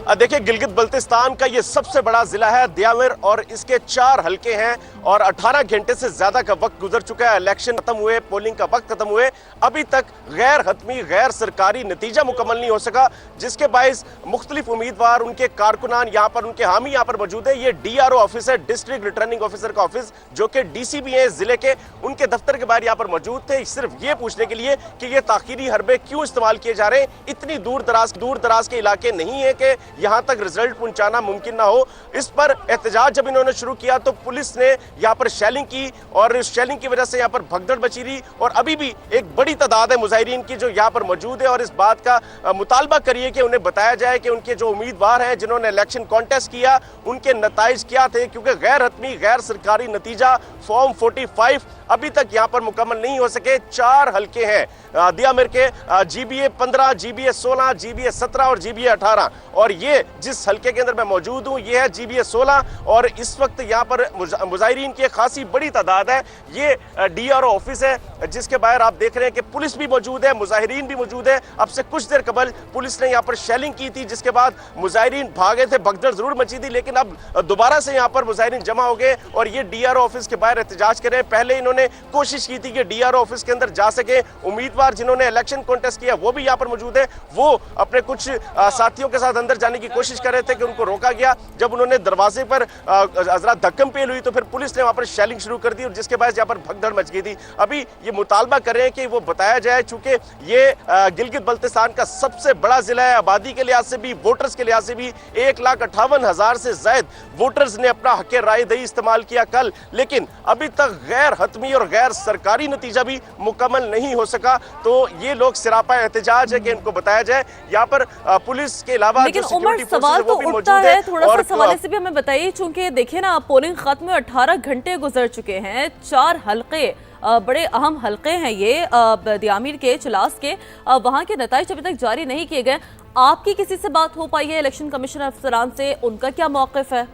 देखिए, गिलगित बल्तिस्तान का ये सबसे बड़ा जिला है दियामिर और इसके 4 हलके हैं और 18 घंटे से ज्यादा का वक्त गुजर चुका है। इलेक्शन खत्म हुए, पोलिंग का वक्त खत्म हुए, अभी तक गैर हतमी गैर सरकारी नतीजा मुकम्मल नहीं हो सका, जिसके बायस मुख्तलिफ उम्मीदवार, उनके कारकुनान यहाँ पर, उनके हामी यहाँ पर मौजूद है। ये DRO ऑफिस है, डिस्ट्रिक्ट रिटर्निंग ऑफिसर का ऑफिस, जो कि DCB है इस जिले के, उनके दफ्तर के बाहर यहाँ पर मौजूद थे, सिर्फ ये पूछने के लिए कि ये ताखीरी हरबे क्यों इस्तेमाल किए जा रहे हैं। इतनी दूर दराज के इलाके नहीं है कि यहां तक रिजल्ट पहुंचाना मुमकिन ना हो। इस पर एहतजाज जब इन्होंने शुरू किया तो पुलिस ने यहां पर शेलिंग की और इस शेलिंग की वजह से यहां पर भगदड़ मची रही और अभी भी एक बड़ी तादाद है मुजाहिरीन की जो यहां पर मौजूद है और इस बात का मुतालबा करिए कि उन्हें बताया जाए कि उनके जो उम्मीदवार हैं जिन्होंने इलेक्शन कॉन्टेस्ट किया उनके नताइज क्या थे, क्योंकि गैर हतमी गैर सरकारी नतीजा फॉर्म 45 अभी तक यहां पर मुकम्मल नहीं हो सके। 4 हलके हैं दियामिर के, GBA 15, GBA 16, GBA 17 और GBA 18 और ये जिस हलके के अंदर मैं मौजूद हूं ये है GBA 16 और इस वक्त यहां पर मुजाहिरीन की खासी बड़ी तादाद है। ये DRO ऑफिस है जिसके बाहर आप देख रहे हैं कि पुलिस भी मौजूद है, मुजाहिरीन भी मौजूद है। अब से कुछ देर कबल पुलिस ने यहां पर शेलिंग की थी, जिसके बाद मुजाहिरीन भागे थे, भगदड़ जरूर मची थी, लेकिन अब दोबारा से यहां पर मुजाहिरीन जमा हो गए और ये DRO ऑफिस के बाहर एहतजाज कर रहे हैं। पहले इन्होंने कोशिश की थी कि DRO ऑफिस के अंदर जा सके, उम्मीदवार जिन्होंने इलेक्शन कॉन्टेस्ट किया वो भी यहां पर मौजूद है, वो अपने कुछ साथियों के साथ अंदर जाने की कोशिश कर रहे थे कि उनको रोका गया। जब उन्होंने दरवाजे पर जरा धक्कम पेल हुई तो फिर पुलिस ने वहां पर शेलिंग शुरू कर दी और जिसके बाद यहां पर भगदड़ मच गई थी। अभी ये मुतालबा कर रहे हैं कि वो बताया जाए, चूंकि ये गिलगित बल्तिस्तान का सबसे बड़ा जिला है, आबादी के लिहाज से भी, वोटर्स के लिहाज से भी 1,58,000 से ज्यादा वोटर्स ने अपना हक राय दही इस्तेमाल किया कल, लेकिन अभी तक गैर हतमी और गैर सरकारी नतीजा भी मुकम्मल नहीं हो सका। तो ये लोग सिरापा एहतजाज है कि इनको बताया जाए। यहाँ पर पुलिस के अलावा लेकिन उमर सवाल तो उठता है, थोड़ा सा सवाल से भी हमें बताइए, चूंकि देखिए ना पोलिंग खत्म 18 घंटे गुजर चुके हैं, 4 हलके बड़े अहम हलके हैं ये दियामिर के, चलास के, वहां के नताइज अभी तक जारी नहीं किए गए। आपकी किसी से बात हो पाई है इलेक्शन कमीशन अफसरान से, उनका क्या मौक़िफ़ है?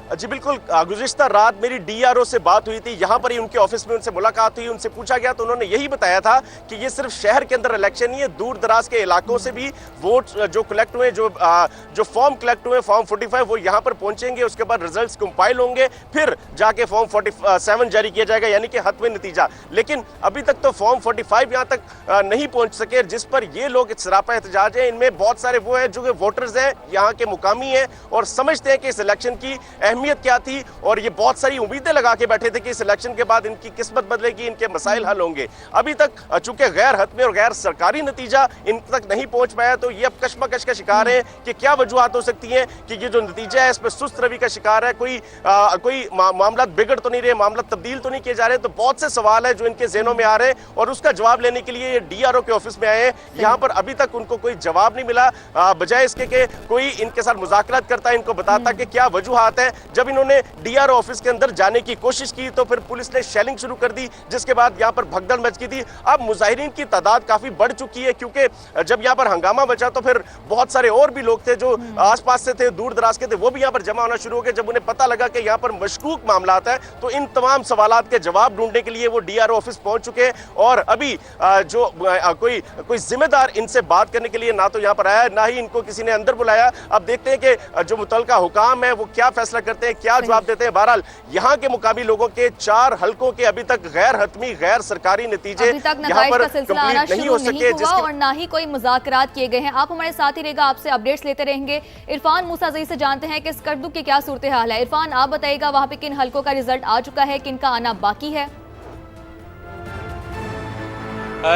जी बिल्कुल, गुज़िश्ता रात मेरी DRO से बात हुई थी, यहाँ पर ही उनके ऑफिस में उनसे मुलाकात हुई, उनसे पूछा गया तो उन्होंने यही बताया था कि ये सिर्फ शहर के अंदर इलेक्शन नहीं है, दूर दराज के इलाकों से भी वोट जो कलेक्ट हुए, जो फॉर्म कलेक्ट हुए, फॉर्म 45 वो यहाँ पर पहुंचेंगे, उसके बाद रिजल्ट्स कंपाइल होंगे, फिर जाके फॉर्म 47 जारी किया जाएगा, यानी कि हतमी नतीजा। लेकिन अभी तक तो फॉर्म 45 यहाँ तक नहीं पहुंच सके, जिस पर ये लोग सरापा एहतजाज है। इनमें बहुत सारे वो हैं जो वोटर्स हैं, यहाँ के मुकामी हैं और समझते हैं कि इस इलेक्शन की अहमियत क्या थी और ये बहुत सारी उम्मीदें लगा के बैठे थे कि इस इलेक्शन के बाद इनकी किस्मत बदलेगी, इनके मसाइल हल होंगे। अभी तक चूंकि गैर हतमी और गैर सरकारी नतीजा इन तक नहीं पहुंच पाया, तो ये अब कशमकश का शिकार है कि क्या वजूहत हो सकती हैं कि ये जो नतीजा है इसमें सुस्त रवि का शिकार है, कोई मामला बिगड़ तो नहीं रहे, मामला तब्दील तो नहीं किए जा रहे। तो बहुत से सवाल है जो इनके ज़हनों में आ रहे हैं और उसका जवाब लेने के लिए ये DRO के ऑफिस में आए हैं। यहाँ पर अभी तक उनको कोई जवाब नहीं मिला, बजाय इसके कि कोई इनके साथ मुज़ाकरात करता है, इनको बताता कि क्या वजूहत है। जब इन्होंने DRO ऑफिस के अंदर जाने की कोशिश की तो फिर पुलिस ने शेलिंग शुरू कर दी, जिसके बाद यहां पर भगदड़ मच गई थी। अब मुजाहिरीन की तादाद काफी बढ़ चुकी है, क्योंकि जब यहां पर हंगामा बचा तो फिर बहुत सारे और भी लोग थे जो आसपास से थे, दूर दराज के थे, वो भी यहां पर जमा होना शुरू हो गए। जब उन्हें पता लगा कि यहां पर मशकूक मामलात है तो इन तमाम सवालात के जवाब ढूंढने के लिए वो DRO ऑफिस पहुंच चुके हैं और अभी जो कोई जिम्मेदार इनसे बात करने के लिए ना तो यहां पर आया, ना ही इनको किसी ने अंदर बुलाया। अब देखते हैं कि जो मुतलका हुकाम है वो क्या फैसला करते हैं, क्या जवाब देते हैं। बहरहाल यहाँ के मुकामी लोगों के 4 हलकों के अभी तक गैर हतमी गैर सरकारी नतीजे यहाँ पर कंप्लीट नहीं हो सके और ना ही कोई मुज़ाकरात किए गए हैं। आप हमारे साथ ही रहेगा, आपसे अपडेट्स लेते रहेंगे। इरफान मूसाज़ई से जानते हैं कि स्कर्दू की क्या सूरत हाल है। इरफान, आप बताइएगा वहाँ पे किन हलकों का रिजल्ट आ चुका है, किन का आना बाकी है?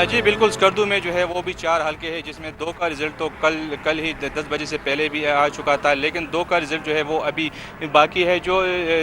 जी बिल्कुल, स्कर्दू में जो है वो भी 4 हलके हैं, जिसमें 2 का रिज़ल्ट तो कल ही 10 बजे से पहले भी आ चुका था, लेकिन 2 का रिज़ल्ट जो है वो अभी बाकी है। जो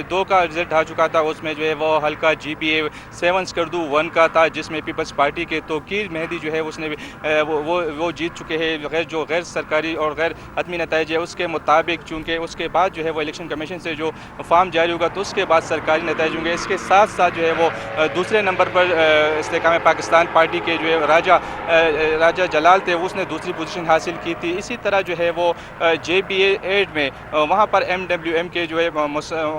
2 का रिज़ल्ट आ चुका था उसमें जो है वो हल्का GBA 7 स्कर्दू 1 का था, जिसमें पीपल्स पार्टी के तौकीर मेहदी जो है उसने वो जीत चुके हैं। जो गैर सरकारी और गैर हतमी नताइज है उसके मुताबिक, चूँकि उसके बाद जो है वो इलेक्शन कमीशन से जो फॉर्म जारी होगा तो उसके बाद सरकारी नताइज होंगे। इसके साथ साथ जो है वो दूसरे नंबर पर इस्तेकाम पाकिस्तान पार्टी के जो है राजा जलाल थे उसने दूसरी पोजीशन हासिल की थी। इसी तरह जो है वो JBA 8 में वहाँ पर MWM के जो है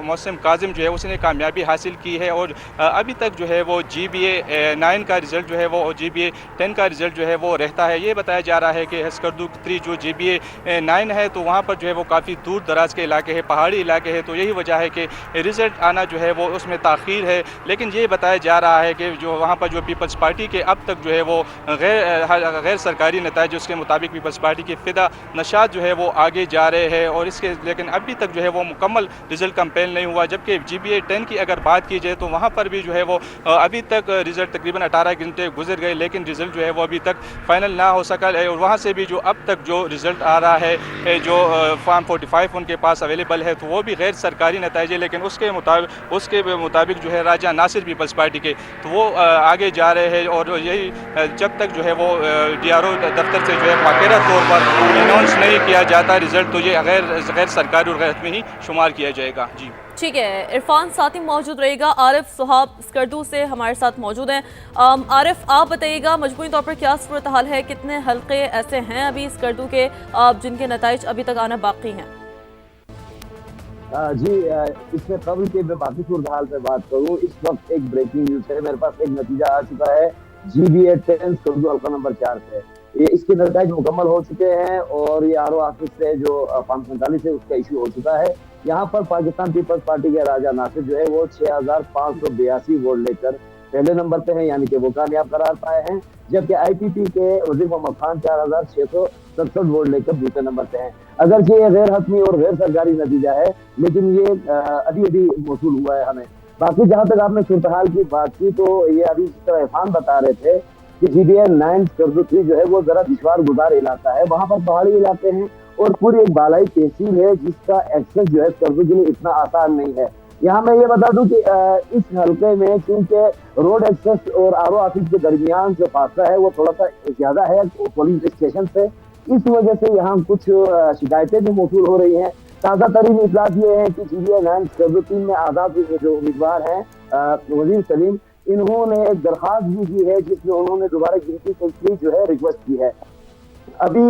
मौसम काजिम जो है उसने कामयाबी हासिल की है और अभी तक जो है वो GBA 9 का रिज़ल्ट जो है वो और GBA 10 का रिज़ल्ट जो है वो रहता है। ये बताया जा रहा है कि स्कर्दू 3 जो GBA 9 है तो वहाँ पर जो है वो काफ़ी दूर दराज के इलाके हैं, पहाड़ी इलाके हैं, तो यही वजह है कि रिज़ल्ट आना जो है वो उसमें ताख़ीर है। लेकिन ये बताया जा रहा है कि जो वहाँ पर जो पीपल्स पार्टी के अब तक जो है वो गैर सरकारी नताइज उसके मुताबिक पीपल्स पार्टी की फ़िदा नशात जो है वो आगे जा रहे हैं और इसके लेकिन अभी तक जो है वो मुकम्मल रिज़ल्ट कंपेल नहीं हुआ। जबकि GBA 10 की अगर बात की जाए तो वहाँ पर भी जो है वो अभी तक रिज़ल्ट तकरीबन 18 घंटे गुजर गए लेकिन रिज़ल्ट जो है वो अभी तक फाइनल ना हो सका और वहाँ से भी जो अब तक जो रिज़ल्ट आ रहा है जो फॉर्म 45 उनके पास अवेलेबल है तो वो भी गैर सरकारी नताइज है। लेकिन उसके मुताबिक जो है राजा नासिर पीपल्स पार्टी के तो वो आगे जा रहे हैं और यही जब तक जो है वो DRO दफ्तर से जो है बाकायदा तौर पर अनाउंस नहीं किया जाता रिज़ल्ट तो ये गैर सरकारी और गैर हतमी ही शुमार किया जाएगा। जी ठीक है, इरफान साथ ही मौजूद रहेगा। आरिफ सुहाब स्कर्दू से हमारे साथ मौजूद हैं। आरिफ, आप बताइएगा मजमूई तौर पर क्या सूरत हाल है, कितने हल्के ऐसे हैं अभी स्कर्दू के जिनके नताइज अभी तक आना बाकी हैं? जी, इसमें कबल के मैं बाकी सूरत हाल पे बात करूँ, इस वक्त एक ब्रेकिंग न्यूज है, मेरे पास एक नतीजा आ चुका है GBA 10 स्कर्दू हल्का नंबर 4 से। ये इसके नतीजे मुकम्मल हो चुके हैं और ये RO ऑफिस से जो फॉर्म 45 है उसका इशू हो चुका है। यहाँ पर पाकिस्तान पीपल्स पार्टी के राजा नासिर जो है वो 6582 वोट लेकर पहले नंबर पे हैं, यानी कि वो कामयाब करार पाए हैं। जबकि IPP के वजीर मोहम्मद खान 4667 वोट लेकर दूसरे नंबर पे हैं। अगर ये गैर हतमी और गैर सरकारी नतीजा है लेकिन ये अभी मौसूल हुआ है हमें। बाकी जहाँ तक आपने सूरत हाल की बात की तो ये अभी जिस तरह इरफान बता रहे थे कि GBA 9 स्कर्दू 3 जो है वो जरा दुश्वार गुजार इलाका है, वहाँ पर पहाड़ी इलाके हैं और पूरी एक बालाई तहसील है जिसका एक्सेस जो है स्कर्दू के लिए इतना आसान नहीं है। यहाँ मैं ये बता दूं कि इस हल्के में क्योंकि रोड एक्सेस और RO ऑफिस के दरमियान जो फासला है वो थोड़ा सा ज्यादा है पोलिंग स्टेशन से, इस वजह से यहाँ कुछ शिकायतें भी मौसूल हो रही हैं। ताज़ा तरीन इतलात ये है कि GBA 9 स्कर्दू 3 में आज़ाद जो उम्मीदवार हैं वजीर सलीम, इन्होंने एक दरख्वास्त भी की है जिसमें उन्होंने दोबारा गिनती के लिए जो है रिक्वेस्ट की है। अभी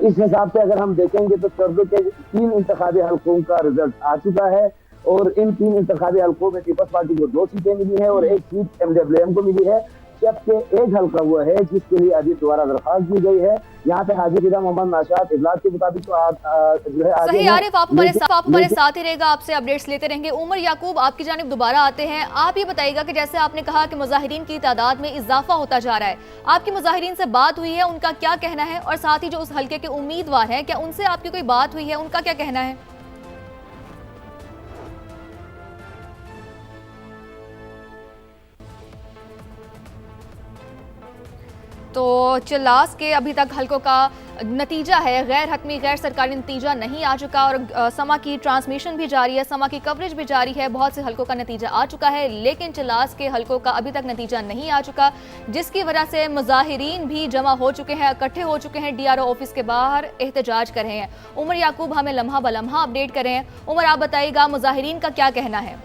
इस हिसाब से अगर हम देखेंगे तो स्कर्दू के 3 इंतखाबी हल्कों का रिजल्ट आ चुका है और इन 3 इंतखाबी हल्कों में पीपल्स पार्टी को 2 सीटें मिली है और 1 सीट MWM को मिली है, जबकि एक हल्का हुआ है जिसके लिए अभी दोबारा दरख्वास्त दी गई है। यहाँ पे हाजी फिदा मोहम्मद नाशाद इजलास के मुताबिक तो जो है सही। आरिफ, आप हमारे साथ ही रहेगा, आपसे अपडेट्स लेते रहेंगे। उमर याकूब, आपकी जानिब दोबारा आते हैं। आप ये बताइएगा कि जैसे आपने कहा कि मुजाहिरीन की तादाद में इजाफा होता जा रहा है, आपकी मुजाहिरीन से बात हुई है, उनका क्या कहना है? और साथ ही जो उस हल्के के उम्मीदवार हैं, क्या उनसे आपकी कोई बात हुई है, उनका क्या कहना है? तो चिल्लास के अभी तक हल्कों का नतीजा है गैर हतमी गैर सरकारी नतीजा नहीं आ चुका और समा की ट्रांसमिशन भी जारी है, समा की कवरेज भी जारी है। बहुत से हल्कों का नतीजा आ चुका है लेकिन चिल्लास के हल्कों का अभी तक नतीजा नहीं आ चुका, जिसकी वजह से मुजाहिरीन भी जमा हो चुके हैं, इकट्ठे हो चुके हैं, DRO ऑफिस के बाहर एहतजाज कर रहे हैं। उमर याकूब हमें लम्हा ब लम्हा अपडेट कर रहे हैं। उमर, आप बताइएगा मुजाहिरीन का क्या कहना है?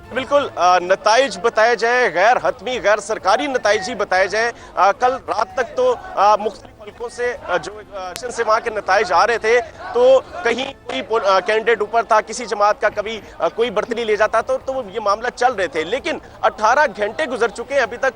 बिल्कुल, नताइज बताए जाए, गैर हतमी गैर सरकारी नताइज ही बताए जाए। कल रात तक तो मुख्तलिफ हल्कों से जो इलेक्शन से वहाँ के नताइज आ रहे थे तो कहीं कोई कैंडिडेट ऊपर था, किसी जमात का कभी कोई बर्तरी ले जाता तो ये मामला चल रहे थे। लेकिन 18 घंटे गुजर चुके हैं, अभी तक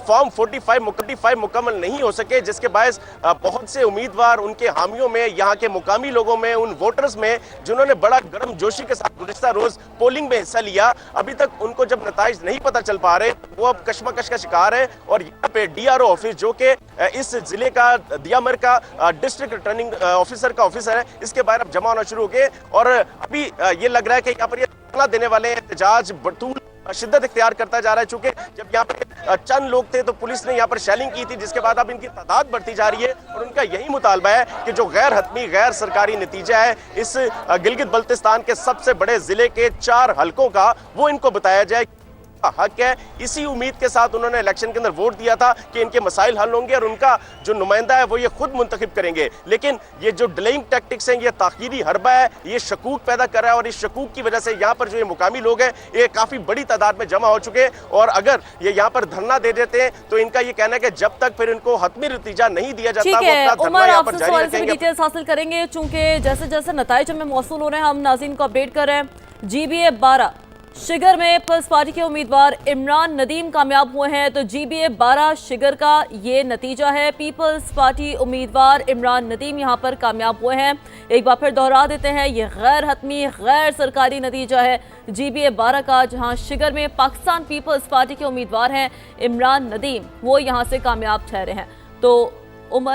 फॉर्म 45 मुकम्मल नहीं हो सके, जिसके बायस बहुत से उम्मीदवार, उनके हामियों में, यहाँ के मुकामी लोगों में, उन वोटर्स में जिन्होंने बड़ा गर्म जोशी के साथ गुज़िश्ता रोज पोलिंग में हिस्सा लिया, अभी तक उनको जब नताइज नहीं पता चल पा रहे वो अब कशमकश का शिकार है। और यहाँ पे DRO ऑफिस जो कि इस जिले का दियामर का डिस्ट्रिक्ट रिटर्निंग ऑफिसर का ऑफिसर है, इसके बाहर अब जमा होना शुरू हो गए और अभी ये लग रहा है कि यहाँ पर ये देने वाले एहतजाज बतूल शिद्दत इख्तियार करता जा रहा है। चूंकि जब यहाँ पे चंद लोग थे तो पुलिस ने यहाँ पर शेलिंग की थी, जिसके बाद अब इनकी तादाद बढ़ती जा रही है और उनका यही मुतालबा है कि जो गैर हतमी गैर सरकारी नतीजा है इस गिलगित बल्तिस्तान के सबसे बड़े जिले के 4 हल्कों का, वो इनको बताया जाए। उनका हक है। इसी उम्मीद के साथ उन्होंने इलेक्शन के अंदर वोट दिया था कि इनके मसाइल हल होंगे और उनका जो नुमाइंदा है वो ये खुद मुंतखब करेंगे। लेकिन ये जो डिलेइंग टैक्टिक्स हैं, ये ताखीरी हरबा है, ये शकूक पैदा कर रहा है और इस शकूक की वजह से यहाँ पर जो ये मुकामी लोग हैं ये काफी बड़ी तादाद में जमा हो चुके हैं। और अगर ये यहाँ पर धरना दे देते हैं तो इनका ये कहना है कि जब तक फिर इनको हतमी नतीजा नहीं दिया जाता वो अपना धरना यहाँ पर जारी रखेंगे। डिटेल्स हासिल करेंगे चूंकि जैसे जैसे नताइज हमें मौसूल हो रहे हैं हम नाज़रीन को अपडेट कर रहे हैं। GBA 12 शिगर में पीपल्स पार्टी के उम्मीदवार इमरान नदीम कामयाब हुए हैं। तो GBA 12 शिगर का ये नतीजा है, पीपल्स पार्टी उम्मीदवार इमरान नदीम यहाँ पर कामयाब हुए हैं। एक बार फिर दोहरा देते हैं, ये गैर हतमी गैर सरकारी नतीजा है GBA 12 का, जहाँ शिगर में पाकिस्तान पीपल्स पार्टी के उम्मीदवार हैं इमरान नदीम, वो यहाँ से कामयाब ठहरे हैं। तो उमर